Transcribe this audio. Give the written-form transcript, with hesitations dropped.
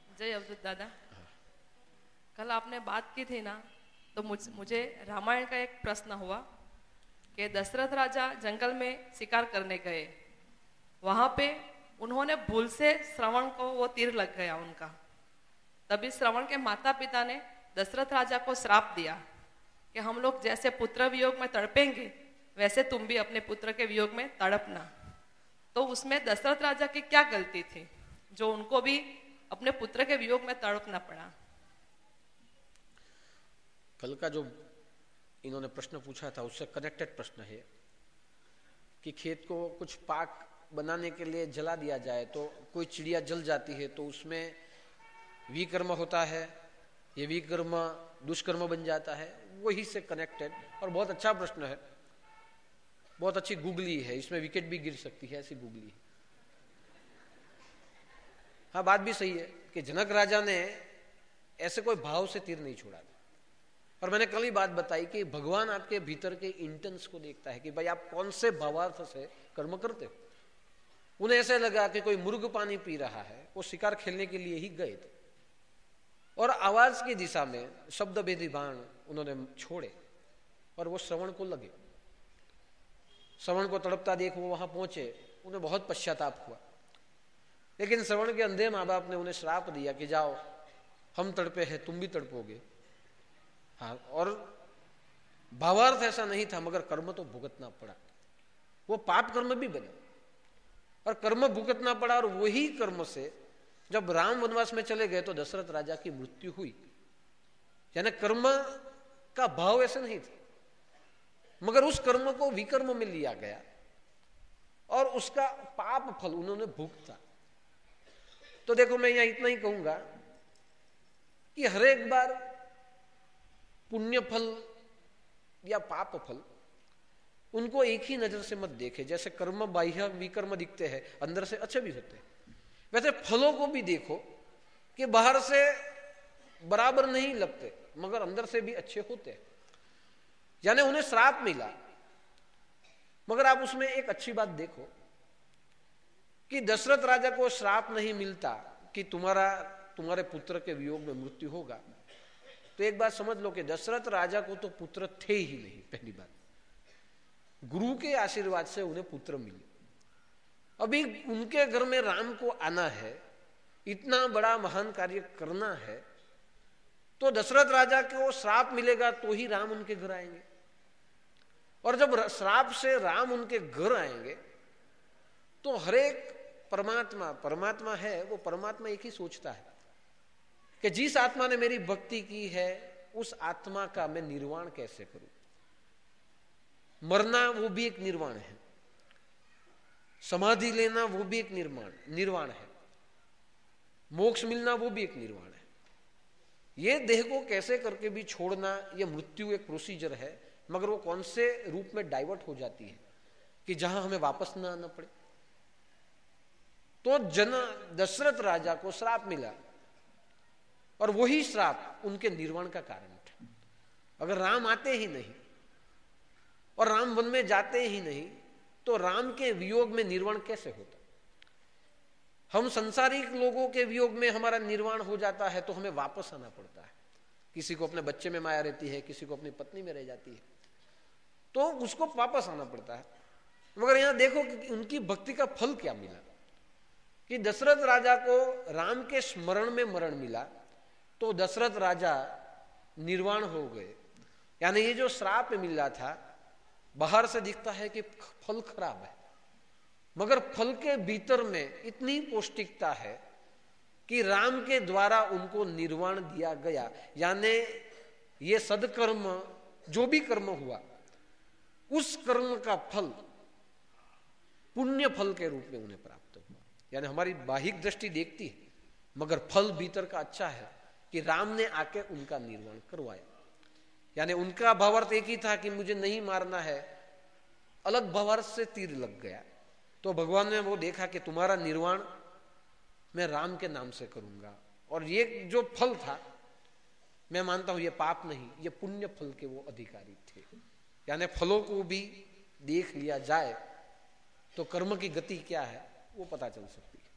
जय अवधूत दादा। कल आपने बात की थी ना, तो मुझे रामायण का एक प्रश्न हुआ कि दशरथ राजा जंगल में शिकार करने गए। वहां पे उन्होंने भूल से श्रवण को वो तीर लग गया उनका। तभी श्रवण के माता पिता ने दशरथ राजा को श्राप दिया कि हम लोग जैसे पुत्र वियोग में तड़पेंगे वैसे तुम भी अपने पुत्र के वियोग में तड़पना। तो उसमें दशरथ राजा की क्या गलती थी जो उनको भी अपने पुत्र के वियोग में तड़पना पड़ा? कल का जो इन्होंने प्रश्न पूछा था उससे कनेक्टेड प्रश्न है कि खेत को कुछ पाक बनाने के लिए जला दिया जाए तो कोई चिड़िया जल जाती है तो उसमें विकर्म होता है, ये विकर्म दुष्कर्म बन जाता है। वही से कनेक्टेड और बहुत अच्छा प्रश्न है, बहुत अच्छी गूगली है, इसमें विकेट भी गिर सकती है, ऐसी गूगली है। हाँ, बात भी सही है कि जनक राजा ने ऐसे कोई भाव से तीर नहीं छोड़ा। और मैंने कल ही बात बताई कि भगवान आपके भीतर के इंटेंस को देखता है कि भाई आप कौन से भावार्थ से कर्म करते हो। उन्हें ऐसे लगा कि कोई मुर्ग पानी पी रहा है, वो शिकार खेलने के लिए ही गए थे और आवाज की दिशा में शब्द भेदी बाण उन्होंने छोड़े और वो श्रवण को लगे। श्रवण को तड़पता देख वो वहां पहुंचे, उन्हें बहुत पश्चाताप हुआ। लेकिन श्रवण के अंधे माँ बाप ने उन्हें श्राप दिया कि जाओ, हम तड़पे हैं, तुम भी तड़पोगे। हाँ, और भावार्थ ऐसा नहीं था मगर कर्म तो भुगतना पड़ा। वो पाप कर्म भी बने और कर्म भुगतना पड़ा। और वही कर्म से जब राम वनवास में चले गए तो दशरथ राजा की मृत्यु हुई। यानी कर्म का भाव ऐसा नहीं था मगर उस कर्म को विकर्म में लिया गया और उसका पाप फल उन्होंने भुगता। तो देखो, मैं यहां इतना ही कहूंगा कि हर एक बार पुण्य फल या पाप फल उनको एक ही नजर से मत देखे। जैसे कर्म बाह्य विकर्म दिखते हैं, अंदर से अच्छे भी होते हैं, वैसे फलों को भी देखो कि बाहर से बराबर नहीं लगते मगर अंदर से भी अच्छे होते हैं। यानी उन्हें श्राप मिला मगर आप उसमें एक अच्छी बात देखो कि दशरथ राजा को श्राप नहीं मिलता कि तुम्हारे पुत्र के वियोग में मृत्यु होगा। तो एक बात समझ लो कि दशरथ राजा को तो पुत्र थे ही नहीं। पहली बात, गुरु के आशीर्वाद से उन्हें पुत्र मिले। अभी उनके घर में राम को आना है, इतना बड़ा महान कार्य करना है, तो दशरथ राजा को श्राप मिलेगा तो ही राम उनके घर आएंगे। और जब श्राप से राम उनके घर आएंगे तो हरेक परमात्मा है, वो परमात्मा एक ही सोचता है कि जिस आत्मा ने मेरी भक्ति की है उस आत्मा का मैं निर्वाण कैसे करूं। मरना वो भी एक निर्वाण है, समाधि लेना वो भी एक निर्वाण है, मोक्ष मिलना वो भी एक निर्वाण है। ये देह को कैसे करके भी छोड़ना, ये मृत्यु एक प्रोसीजर है मगर वो कौन से रूप में डाइवर्ट हो जाती है कि जहां हमें वापस ना आना पड़े। तो दशरथ राजा को श्राप मिला और वही श्राप उनके निर्वाण का कारण था। अगर राम आते ही नहीं और राम वन में जाते ही नहीं तो राम के वियोग में निर्वाण कैसे होता। हम संसारिक लोगों के वियोग में हमारा निर्वाण हो जाता है तो हमें वापस आना पड़ता है। किसी को अपने बच्चे में माया रहती है, किसी को अपनी पत्नी में रह जाती है, तो उसको वापस आना पड़ता है। मगर यहां देखो कि उनकी भक्ति का फल क्या मिला कि दशरथ राजा को राम के स्मरण में मरण मिला तो दशरथ राजा निर्वाण हो गए। यानी ये जो श्राप मिला था बाहर से दिखता है कि फल खराब है मगर फल के भीतर में इतनी पौष्टिकता है कि राम के द्वारा उनको निर्वाण दिया गया। यानी ये सदकर्म जो भी कर्म हुआ उस कर्म का फल पुण्य फल के रूप में उन्हें प्राप्त हुआ। यानी हमारी बाहिक दृष्टि देखती है मगर फल भीतर का अच्छा है कि राम ने आके उनका निर्वाण करवाया। यानी उनका भावार्थ एक ही था कि मुझे नहीं मारना है, अलग भावार्थ से तीर लग गया। तो भगवान ने वो देखा कि तुम्हारा निर्वाण मैं राम के नाम से करूंगा। और ये जो फल था मैं मानता हूं ये पाप नहीं, ये पुण्य फल के वो अधिकारी थे। यानी फलों को भी देख लिया जाए तो कर्म की गति क्या है वो पता चल सकती है।